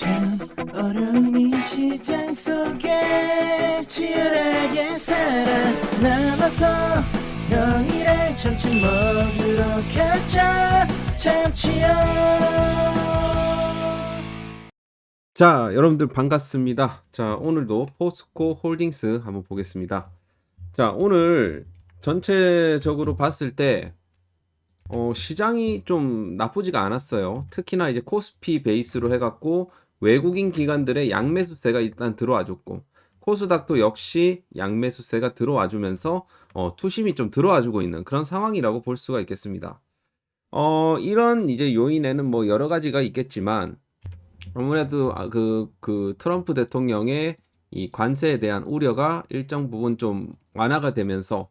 참 어려운 이 시장 속에 치열하게 살아남아서 너희를 참치 먹으러 가자 참치요. 자, 여러분들 반갑습니다. 자, 오늘도 포스코 홀딩스 한번 보겠습니다. 자, 오늘 전체적으로 봤을 때 시장이 좀 나쁘지가 않았어요. 특히나 이제 코스피 베이스로 해갖고 외국인 기관들의 양매수세가 일단 들어와줬고, 코스닥도 역시 양매수세가 들어와주면서 투심이 좀 들어와주고 있는 그런 상황이라고 볼 수가 있겠습니다. 이런 이제 요인에는 뭐 여러 가지가 있겠지만, 아무래도 그 트럼프 대통령의 이 관세에 대한 우려가 일정 부분 좀 완화가 되면서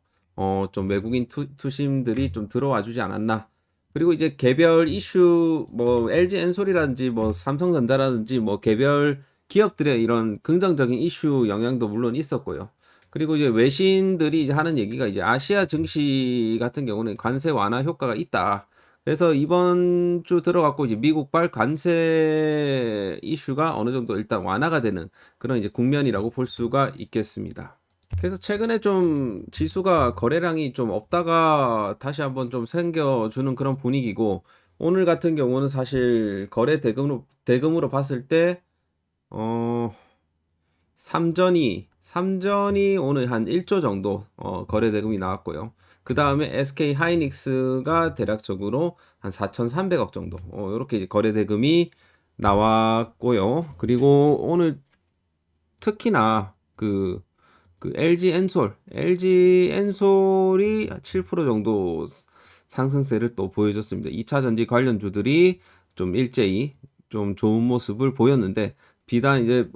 좀 외국인 투심들이 좀 들어와 주지 않았나. 그리고 이제 개별 이슈 뭐 LG 엔솔이라든지 뭐 삼성전자라든지 뭐 개별 기업들의 이런 긍정적인 이슈 영향도 물론 있었고요. 그리고 이제 외신들이 이제 하는 얘기가 이제 아시아 증시 같은 경우는 관세 완화 효과가 있다. 그래서 이번 주 들어갔고 이제 미국발 관세 이슈가 어느 정도 일단 완화가 되는 그런 이제 국면이라고 볼 수가 있겠습니다. 그래서 최근에 좀 지수가 거래량이 좀 없다가 다시 한번 좀 생겨주는 그런 분위기고, 오늘 같은 경우는 사실 거래 대금으로 봤을 때 삼전이 오늘 한 1조 정도 거래 대금이 나왔고요. 그 다음에 SK 하이닉스가 대략적으로 한 4,300억 정도 이렇게 이제 거래 대금이 나왔고요. 그리고 오늘 특히나 그 LG 엔솔이 7% 정도 상승세를 또 보여줬습니다. 2차 전지 관련주들이 좀 일제히 좀 좋은 모습을 보였는데, 비단 이제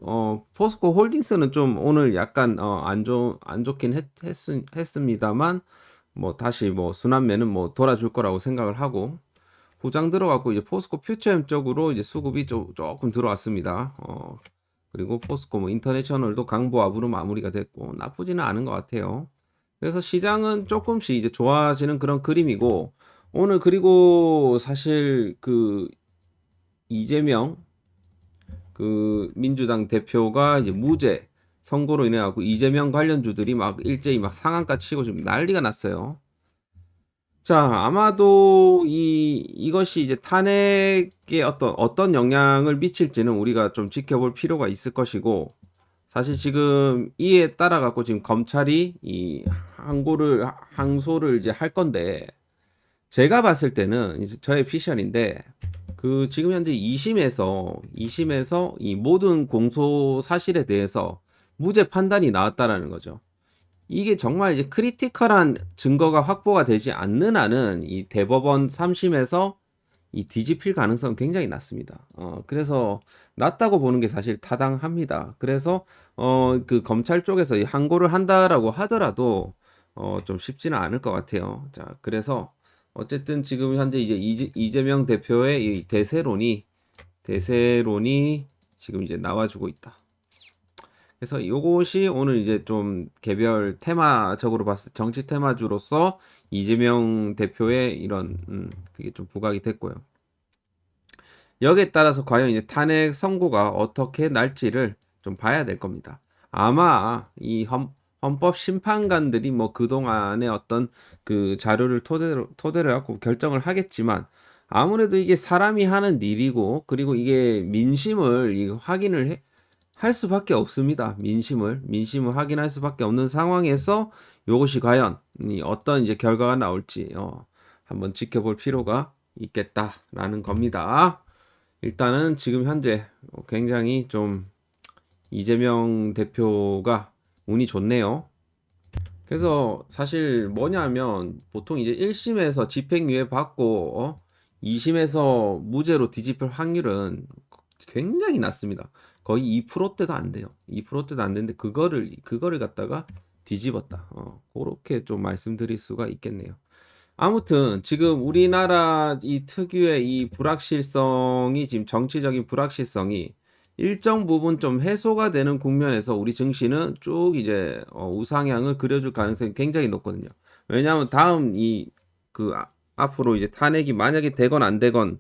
포스코 홀딩스는 좀 오늘 약간 안 좋긴 했습니다만, 뭐 다시 뭐 순환매는 뭐 돌아줄 거라고 생각을 하고, 후장 들어갔고 이제 포스코 퓨처엠 쪽으로 이제 수급이 조금 들어왔습니다. 그리고 포스코 뭐 인터내셔널도 강보합으로 마무리가 됐고 나쁘지는 않은 것 같아요. 그래서 시장은 조금씩 이제 좋아지는 그런 그림이고, 오늘 그리고 사실 그 이재명 그 민주당 대표가 이제 무죄 선고로 인해 갖고 이재명 관련주들이 막 일제히 막 상한가 치고 좀 난리가 났어요. 자, 아마도 이것이 이제 탄핵에 어떤 영향을 미칠지는 우리가 좀 지켜볼 필요가 있을 것이고, 사실 지금 이에 따라 갖고 지금 검찰이 이 항소를 이제 할 건데, 제가 봤을 때는 이제 저의 피셜인데, 그 지금 현재 2심에서 이 모든 공소 사실에 대해서 무죄 판단이 나왔다라는 거죠. 이게 정말 이제 크리티컬한 증거가 확보가 되지 않는 한은 이 대법원 3심에서 이 뒤집힐 가능성은 굉장히 낮습니다. 그래서 낮다고 보는 게 사실 타당합니다. 그래서 그 검찰 쪽에서 이 항고를 한다라고 하더라도 좀 쉽지는 않을 것 같아요. 자, 그래서 어쨌든 지금 현재 이제 이재명 대표의 이 대세론이 지금 이제 나와주고 있다. 그래서 이것이 오늘 이제 좀 개별 테마적으로 봤을 때 정치 테마주로서 이재명 대표의 이런 그게 좀 부각이 됐고요. 여기에 따라서 과연 이제 탄핵 선고가 어떻게 날지를 좀 봐야 될 겁니다. 아마 이 헌법 심판관들이 뭐 그동안의 어떤 그 자료를 토대로 갖고 결정을 하겠지만, 아무래도 이게 사람이 하는 일이고, 그리고 이게 민심을 확인을 할 수밖에 없습니다. 민심을 확인할 수밖에 없는 상황에서 이것이 과연 어떤 이제 결과가 나올지 한번 지켜볼 필요가 있겠다라는 겁니다. 일단은 지금 현재 굉장히 좀 이재명 대표가 운이 좋네요. 그래서 사실 뭐냐면 보통 이제 1심에서 집행유예 받고 2심에서 무죄로 뒤집힐 확률은 굉장히 낮습니다. 거의 2%대도 안 돼요. 2%대도 안 되는데 그거를 갖다가 뒤집었다. 그렇게 좀 말씀드릴 수가 있겠네요. 아무튼 지금 우리나라 이 특유의 이 불확실성이, 지금 정치적인 불확실성이 일정 부분 좀 해소가 되는 국면에서 우리 증시는 쭉 이제 우상향을 그려줄 가능성이 굉장히 높거든요. 왜냐하면 다음 앞으로 이제 탄핵이 만약에 되건 안 되건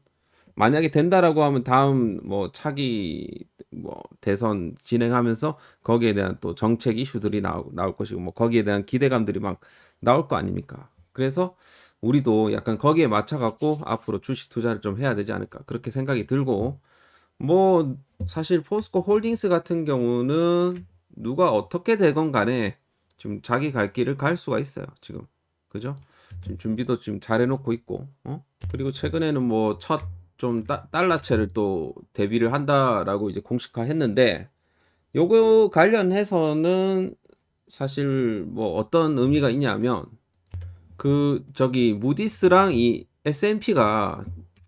만약에 된다라고 하면 다음 뭐 차기 뭐 대선 진행하면서 거기에 대한 또 정책 이슈들이 나올 것이고 뭐 거기에 대한 기대감들이 막 나올 거 아닙니까? 그래서 우리도 약간 거기에 맞춰 갖고 앞으로 주식 투자를 좀 해야 되지 않을까 그렇게 생각이 들고 뭐 사실 포스코 홀딩스 같은 경우는 누가 어떻게 되건 간에 지금 자기 갈 길을 갈 수가 있어요. 지금 그죠? 지금 준비도 지금 잘 해놓고 있고 그리고 최근에는 뭐 첫 좀 달러채를 또 대비를 한다라고 이제 공식화했는데 요거 관련해서는 사실 뭐 어떤 의미가 있냐면 그 저기 무디스랑 이 S&P가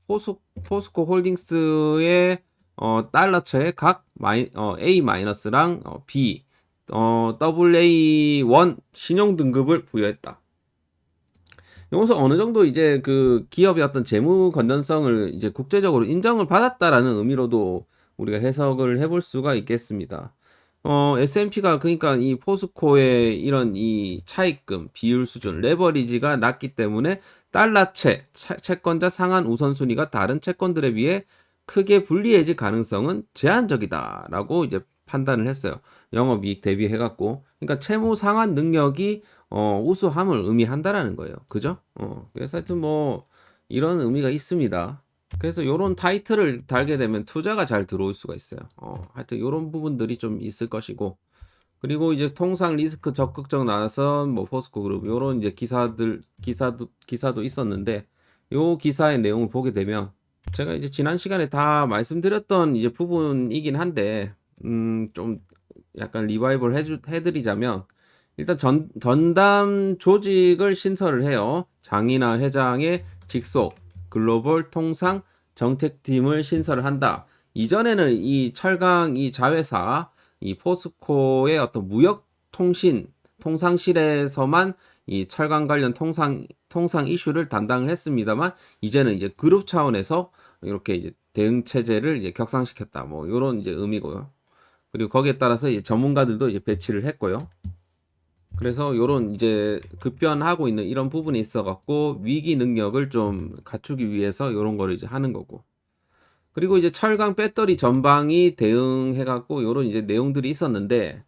포스코 홀딩스의 달러처에 각 A 마이너스랑 B AA1 신용 등급을 부여했다. 여기서 어느 정도 이제 그 기업의 어떤 재무 건전성을 이제 국제적으로 인정을 받았다라는 의미로도 우리가 해석을 해볼 수가 있겠습니다. S&P가 그러니까 이 포스코의 이런 이 차입금 비율 수준 레버리지가 낮기 때문에 채권자 상한 우선순위가 다른 채권들에 비해 크게 불리해질 가능성은 제한적이다라고 이제 판단을 했어요. 영업이익 대비해갖고 그러니까 채무 상환 능력이 우수함을 의미한다라는 거예요. 그죠? 그래서 하여튼 뭐 이런 의미가 있습니다. 그래서 요런 타이틀을 달게 되면 투자가 잘 들어올 수가 있어요. 하여튼 요런 부분들이 좀 있을 것이고 그리고 이제 통상 리스크 적극적 나선 뭐 포스코 그룹 요런 이제 기사도 있었는데 요 기사의 내용을 보게 되면 제가 이제 지난 시간에 다 말씀드렸던 이제 부분이긴 한데 좀 약간 리바이벌 해드리자면 일단 전담 조직을 신설을 해요. 장이나 회장의 직속 글로벌 통상 정책팀을 신설을 한다. 이전에는 이 철강 이 자회사 이 포스코의 어떤 무역 통상실에서만 이 철강 관련 통상 이슈를 담당을 했습니다만 이제는 이제 그룹 차원에서 이렇게 이제 대응 체제를 이제 격상시켰다. 뭐 이런 이제 의미고요. 그리고 거기에 따라서 이제 전문가들도 이제 배치를 했고요. 그래서 요런 이제 급변하고 있는 이런 부분이 있어 갖고 위기 능력을 좀 갖추기 위해서 요런 거를 이제 하는 거고. 그리고 이제 철강 배터리 전방이 대응해 갖고 요런 이제 내용들이 있었는데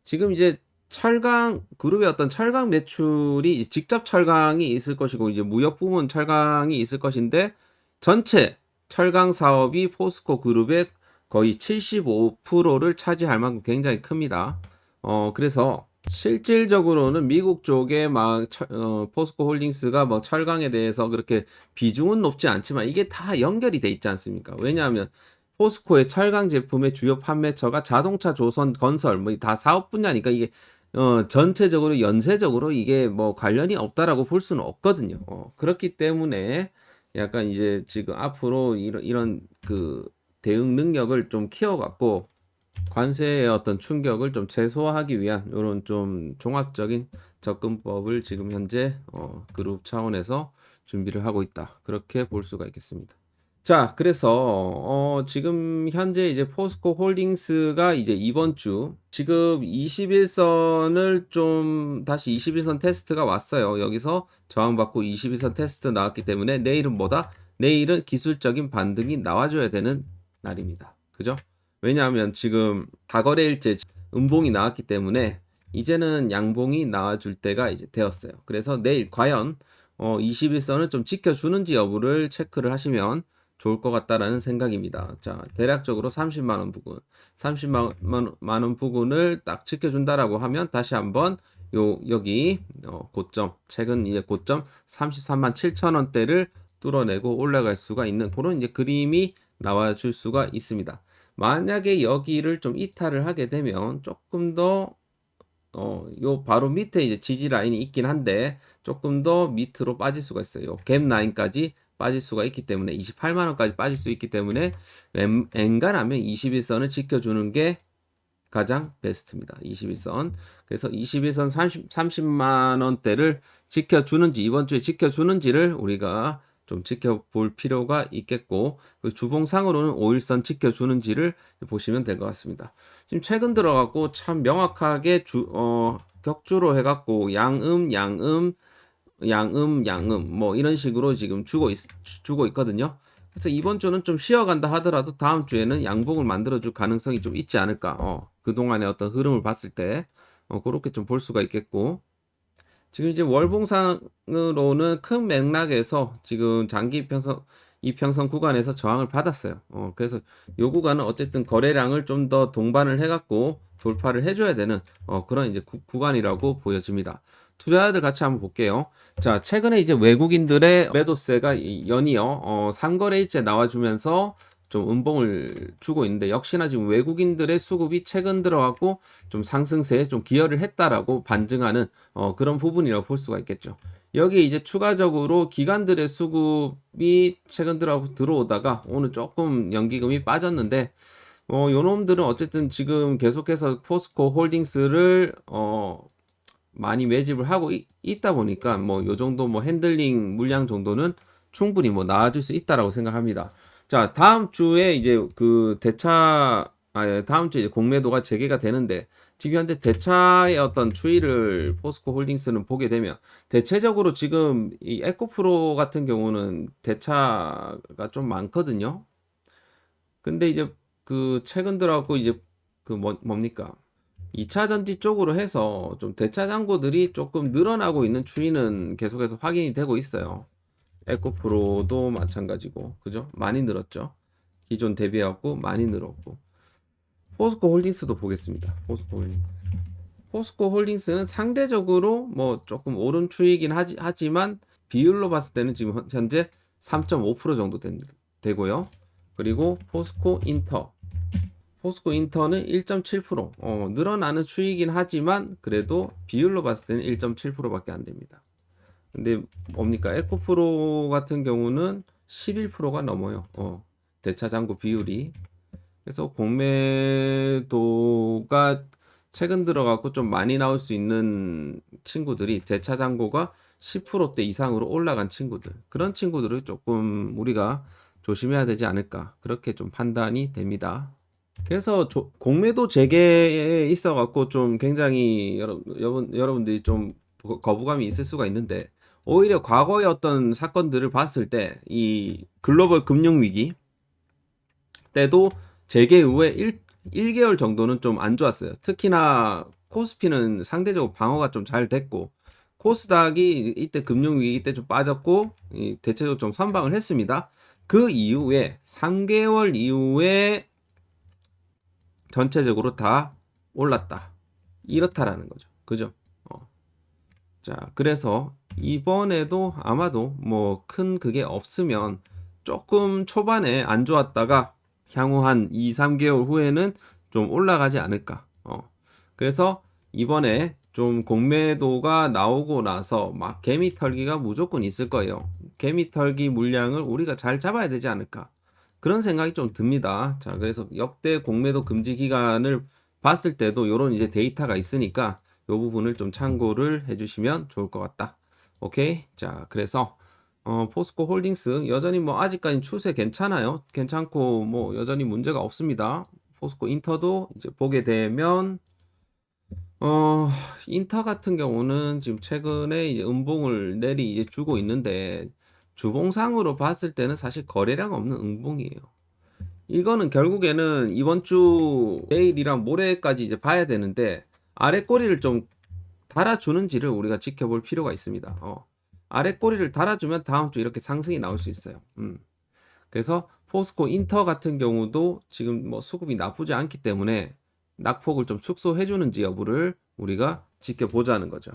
지금 이제 철강 그룹의 어떤 철강 매출이 직접 철강이 있을 것이고 이제 무역 부문 철강이 있을 것인데 전체 철강 사업이 포스코 그룹의 거의 75%를 차지할 만큼 굉장히 큽니다. 그래서 실질적으로는 미국 쪽에 막 포스코 홀딩스가 뭐 철강에 대해서 그렇게 비중은 높지 않지만 이게 다 연결이 돼 있지 않습니까? 왜냐하면 포스코의 철강 제품의 주요 판매처가 자동차, 조선, 건설 뭐 다 사업 분야니까 이게 전체적으로 연쇄적으로 이게 뭐 관련이 없다라고 볼 수는 없거든요. 그렇기 때문에 약간 이제 지금 앞으로 이런 그 대응 능력을 좀 키워갖고 관세의 어떤 충격을 좀 최소화하기 위한 이런 좀 종합적인 접근법을 지금 현재 그룹 차원에서 준비를 하고 있다. 그렇게 볼 수가 있겠습니다. 자, 그래서 지금 현재 이제 포스코 홀딩스가 이제 이번 주 지금 21선을 좀 다시 21선 테스트가 왔어요. 여기서 저항받고 21선 테스트 나왔기 때문에 내일은 뭐다? 내일은 기술적인 반등이 나와줘야 되는 날입니다. 그죠? 왜냐하면 지금 다거래일째 음봉이 나왔기 때문에 이제는 양봉이 나와줄 때가 이제 되었어요. 그래서 내일 과연 21선을 좀 지켜주는지 여부를 체크를 하시면 좋을 것 같다라는 생각입니다. 자, 대략적으로 30만 원 부근, 30만 원 부근을 딱 지켜준다라고 하면 다시 한번 여기 고점, 최근 이제 고점 33만 7천 원대를 뚫어내고 올라갈 수가 있는 그런 이제 그림이 나와줄 수가 있습니다. 만약에 여기를 좀 이탈을 하게 되면 조금 더 요 바로 밑에 이제 지지 라인이 있긴 한데 조금 더 밑으로 빠질 수가 있어요. 갭 라인까지 빠질 수가 있기 때문에 28만 원까지 빠질 수 있기 때문에 엔간하면 21선을 지켜주는 게 가장 베스트입니다. 21선. 그래서 21선 30만 원대를 지켜주는지 이번 주에 지켜주는지를 우리가 좀 지켜볼 필요가 있겠고 그 주봉상으로는 5일선 지켜주는지를 보시면 될 것 같습니다. 지금 최근 들어갖고 참 명확하게 격주로 해갖고 양음 뭐 이런 식으로 지금 주고 있거든요. 그래서 이번 주는 좀 쉬어간다 하더라도 다음 주에는 양봉을 만들어줄 가능성이 좀 있지 않을까. 그동안의 어떤 흐름을 봤을 때 그렇게 좀 볼 수가 있겠고, 지금 이제 월봉상으로는 큰 맥락에서 지금 장기 이평선 구간에서 저항을 받았어요. 그래서 요 구간은 어쨌든 거래량을 좀 더 동반을 해갖고 돌파를 해줘야 되는 그런 이제 구간이라고 보여집니다. 투자자들 같이 한번 볼게요. 자, 최근에 이제 외국인들의 매도세가 연이어 상거래일제 나와주면서 좀 음봉을 주고 있는데, 역시나 지금 외국인들의 수급이 최근 들어가고 좀 상승세에 좀 기여를 했다라고 반증하는 그런 부분이라고 볼 수가 있겠죠. 여기 이제 추가적으로 기관들의 수급이 최근 들어오다가 오늘 조금 연기금이 빠졌는데, 요놈들은 어쨌든 지금 계속해서 포스코 홀딩스를 많이 매집을 하고 있다 보니까 뭐 요 정도 뭐 핸들링 물량 정도는 충분히 뭐 나아질 수 있다라고 생각합니다. 자, 다음 주에 이제 다음 주에 이제 공매도가 재개가 되는데, 지금 현재 대차의 어떤 추이를 포스코 홀딩스는 보게 되면, 대체적으로 지금 이 에코프로 같은 경우는 대차가 좀 많거든요. 근데 이제 그 최근 들어갖고 이제 뭡니까? 2차 전지 쪽으로 해서 좀 대차 잔고들이 조금 늘어나고 있는 추이는 계속해서 확인이 되고 있어요. 에코프로도 마찬가지고, 그죠? 많이 늘었죠. 기존 대비해갖고 많이 늘었고. 포스코 홀딩스도 보겠습니다. 포스코 홀딩스는 상대적으로 뭐 조금 오른 추이긴 하지만 비율로 봤을 때는 지금 현재 3.5% 정도 되고요. 그리고 포스코 인터는 1.7%, 늘어나는 추이긴 하지만 그래도 비율로 봤을 때는 1.7%밖에 안 됩니다. 근데 뭡니까? 에코프로 같은 경우는 11%가 넘어요. 대차 잔고 비율이. 그래서 공매도가 최근 들어가고 좀 많이 나올 수 있는 친구들이 대차 잔고가 10%대 이상으로 올라간 친구들, 그런 친구들을 조금 우리가 조심해야 되지 않을까, 그렇게 좀 판단이 됩니다. 그래서 공매도 재개에 있어 갖고 좀 굉장히 여러분들이 좀 거부감이 있을 수가 있는데, 오히려 과거의 어떤 사건들을 봤을 때 이 글로벌 금융 위기 때도 재개 후에 1개월 정도는 좀 안 좋았어요. 특히나 코스피는 상대적으로 방어가 좀 잘 됐고, 코스닥이 이때 금융 위기 때 좀 빠졌고 대체적으로 좀 선방을 했습니다. 그 이후에 3개월 이후에 전체적으로 다 올랐다, 이렇다라는 거죠. 그죠? 자, 그래서 이번에도 아마도 뭐 큰 그게 없으면 조금 초반에 안 좋았다가 향후 한 2, 3개월 후에는 좀 올라가지 않을까. 그래서 이번에 좀 공매도가 나오고 나서 막 개미 털기가 무조건 있을 거예요. 개미 털기 물량을 우리가 잘 잡아야 되지 않을까, 그런 생각이 좀 듭니다. 자, 그래서 역대 공매도 금지 기간을 봤을 때도 이런 이제 데이터가 있으니까 이 부분을 좀 참고를 해주시면 좋을 것 같다. 오케이. 자, 그래서 포스코 홀딩스 여전히 뭐 아직까지 추세 괜찮아요. 괜찮고 뭐 여전히 문제가 없습니다. 포스코 인터도 이제 보게 되면 인터 같은 경우는 지금 최근에 이제 음봉을 이제 주고 있는데, 주봉상으로 봤을 때는 사실 거래량 없는 음봉이에요. 이거는 결국에는 이번 주 내일이랑 모레까지 이제 봐야 되는데, 아래 꼬리를 좀 달아주는지를 우리가 지켜볼 필요가 있습니다. 아래 꼬리를 달아주면 다음 주 이렇게 상승이 나올 수 있어요. 그래서 포스코 인터 같은 경우도 지금 뭐 수급이 나쁘지 않기 때문에 낙폭을 좀 축소해주는지 여부를 우리가 지켜보자는 거죠.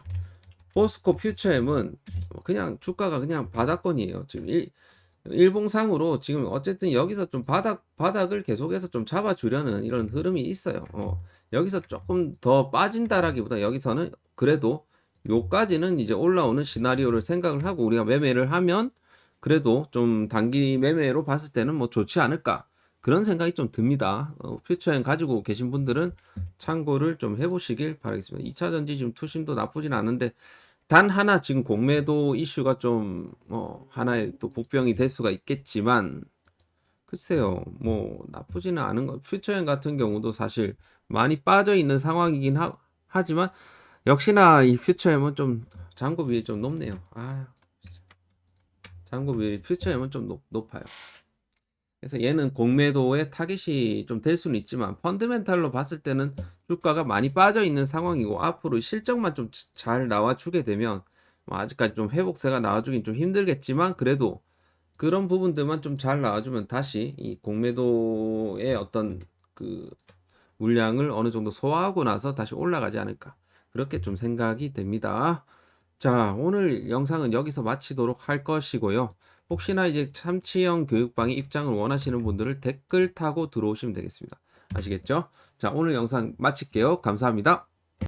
포스코 퓨처엠은 그냥 주가가 그냥 바닥권이에요. 지금 일봉상으로 지금 어쨌든 여기서 좀 바닥을 계속해서 좀 잡아주려는 이런 흐름이 있어요. 여기서 조금 더 빠진다라기보다 여기서는 그래도 요까지는 이제 올라오는 시나리오를 생각을 하고 우리가 매매를 하면 그래도 좀 단기 매매로 봤을 때는 뭐 좋지 않을까, 그런 생각이 좀 듭니다. 퓨처엔 가지고 계신 분들은 참고를 좀 해보시길 바라겠습니다. 2차 전지 지금 투심도 나쁘진 않은데, 단 하나 지금 공매도 이슈가 좀 하나의 또 복병이 될 수가 있겠지만, 글쎄요, 뭐 나쁘지는 않은 거. 퓨처엔 같은 경우도 사실 많이 빠져 있는 상황이긴 하지만 역시나 이 퓨처엠은 좀 잔고 비율이 좀 높네요. 잔고 비율이 퓨처엠은 좀 높아요. 그래서 얘는 공매도의 타깃이 좀 될 수는 있지만 펀드멘탈로 봤을 때는 주가가 많이 빠져 있는 상황이고 앞으로 실적만 좀 잘 나와주게 되면 뭐 아직까지 좀 회복세가 나와주긴 좀 힘들겠지만 그래도 그런 부분들만 좀 잘 나와주면 다시 이 공매도의 어떤 그 물량을 어느 정도 소화하고 나서 다시 올라가지 않을까 그렇게 좀 생각이 됩니다. 자, 오늘 영상은 여기서 마치도록 할 것이고요. 혹시나 이제 참치형 교육방의 입장을 원하시는 분들을 댓글 타고 들어오시면 되겠습니다. 아시겠죠? 자, 오늘 영상 마칠게요. 감사합니다.